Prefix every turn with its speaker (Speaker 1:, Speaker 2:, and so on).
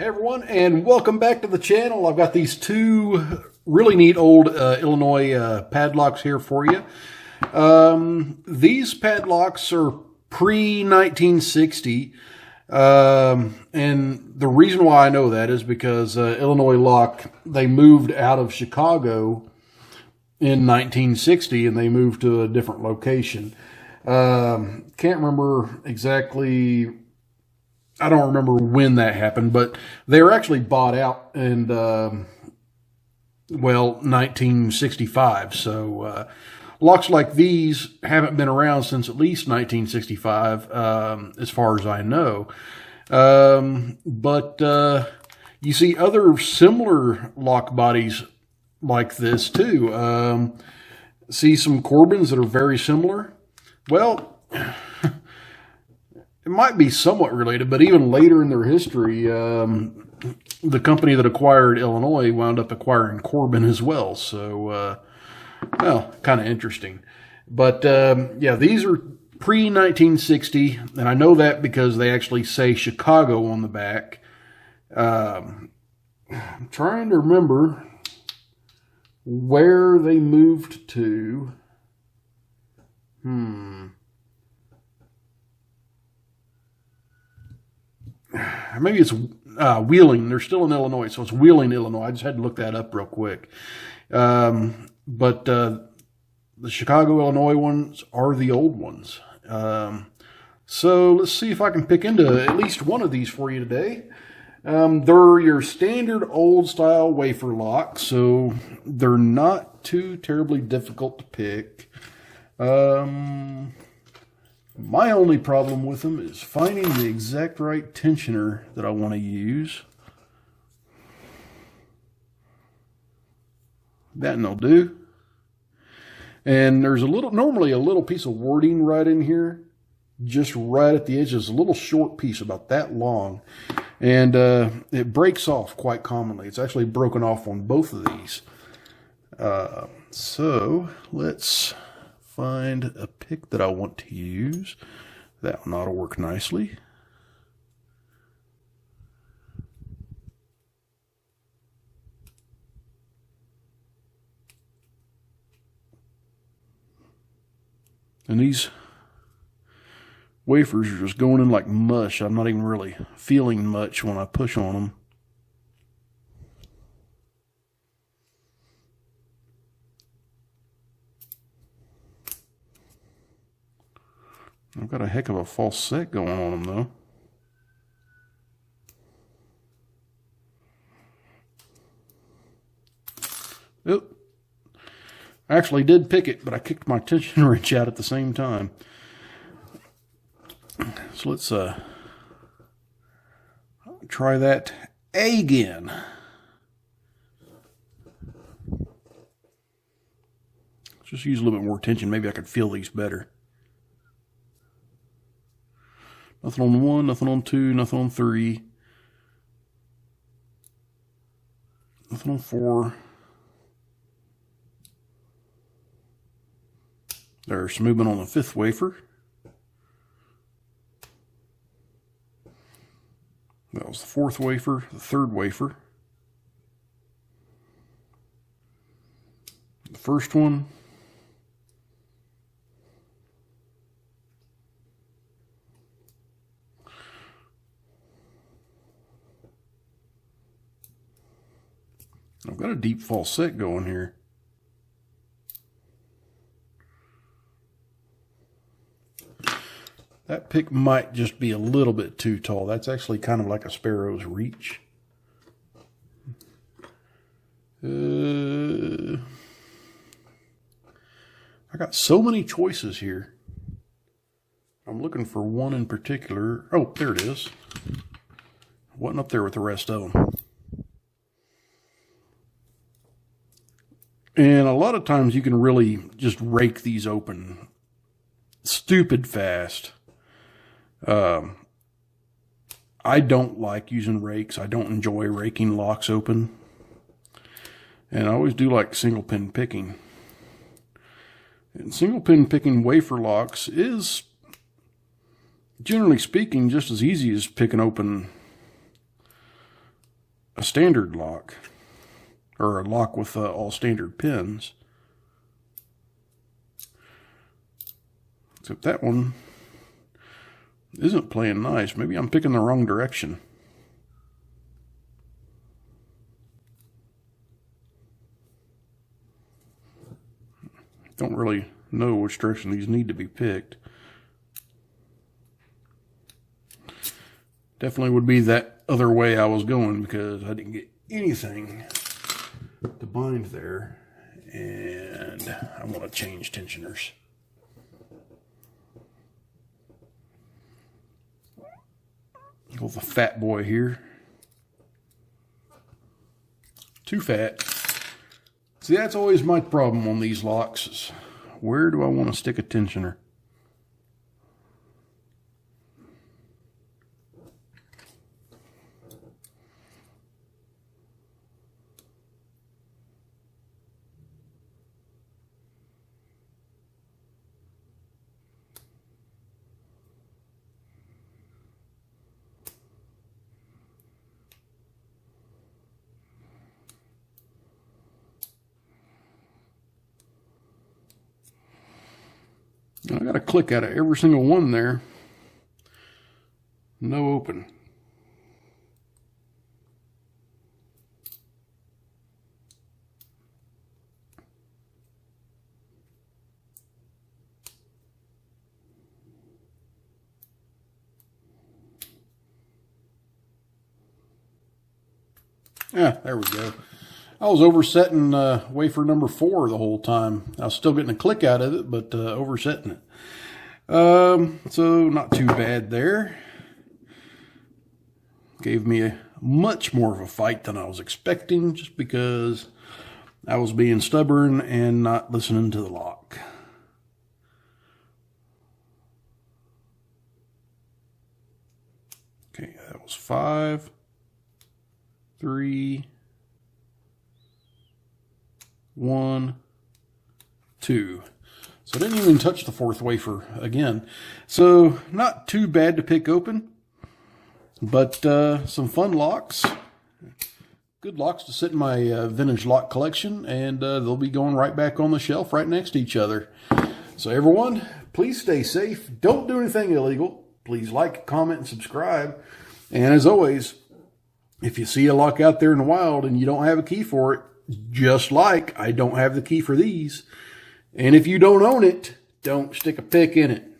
Speaker 1: Hey everyone, and welcome back to the channel. I've got these two really neat old Illinois padlocks here for you. These padlocks are pre-1960, and the reason why I know that is because Illinois Lock, they moved out of Chicago in 1960, and they moved to a different location. Can't remember exactly. I don't remember when that happened, but they were actually bought out in, 1965. So locks like these haven't been around since at least 1965, as far as I know. But you see other similar lock bodies like this too. See some Corbins that are very similar. Well, it might be somewhat related, but even later in their history, the company that acquired Illinois wound up acquiring Corbin as well. So, well, kind of interesting. But, yeah, these are pre-1960, and I know that because they actually say Chicago on the back. I'm trying to remember where they moved to. Maybe it's Wheeling. They're still in Illinois, so it's Wheeling, Illinois. I just had to look that up real quick. But the Chicago, Illinois ones are the old ones. So let's see if I can pick into at least one of these for you today. They're your standard old style wafer lock, so they're not too terribly difficult to pick. My only problem with them is finding the exact right tensioner that I want to use. That and they'll do. And there's normally a little piece of wording right in here, just right at the edge. There's a little short piece about that long, and it breaks off quite commonly. It's actually broken off on both of these. So let's find a pick that I want to use. That one ought to work nicely. And these wafers are just going in like mush. I'm not even really feeling much when I push on them. I've got a heck of a false set going on them, though. Oop. I actually did pick it, but I kicked my tension wrench out at the same time. So let's try that again. Let's just use a little bit more tension. Maybe I could feel these better. Nothing on 1, nothing on 2, nothing on 3. Nothing on 4. There's some movement on the 5th wafer. That was the 4th wafer, the 3rd wafer. The first one. I've got a deep false set going here. That pick might just be a little bit too tall. That's actually kind of like a sparrow's reach. I got so many choices here. I'm looking for one in particular. Oh, there it is. Wasn't up there with the rest of them. And a lot of times you can really just rake these open stupid fast. I don't like using rakes. I don't enjoy raking locks open. And I always do like single pin picking. And single pin picking wafer locks is, generally speaking, just as easy as picking open a standard lock, or a lock with all standard pins. Except that one isn't playing nice. Maybe I'm picking the wrong direction. Don't really know which direction these need to be picked. Definitely would be that other way I was going, because I didn't get anything to bind there, and I want to change tensioners. Go with the fat boy here. Too fat. See, that's always my problem on these locks, is where do I want to stick a tensioner? I got a click out of every single one there. No open. Yeah, there we go. I was oversetting wafer number 4 the whole time. I was still getting a click out of it, but oversetting it. So not too bad there. Gave me a much more of a fight than I was expecting, just because I was being stubborn and not listening to the lock. Okay, that was 5, 3, 1, 2. So I didn't even touch the 4th wafer again. So not too bad to pick open, but some fun locks. Good locks to sit in my vintage lock collection, and they'll be going right back on the shelf right next to each other. So everyone, please stay safe. Don't do anything illegal. Please like, comment, and subscribe. And as always, if you see a lock out there in the wild and you don't have a key for it, just like I don't have the key for these. And if you don't own it, don't stick a pick in it.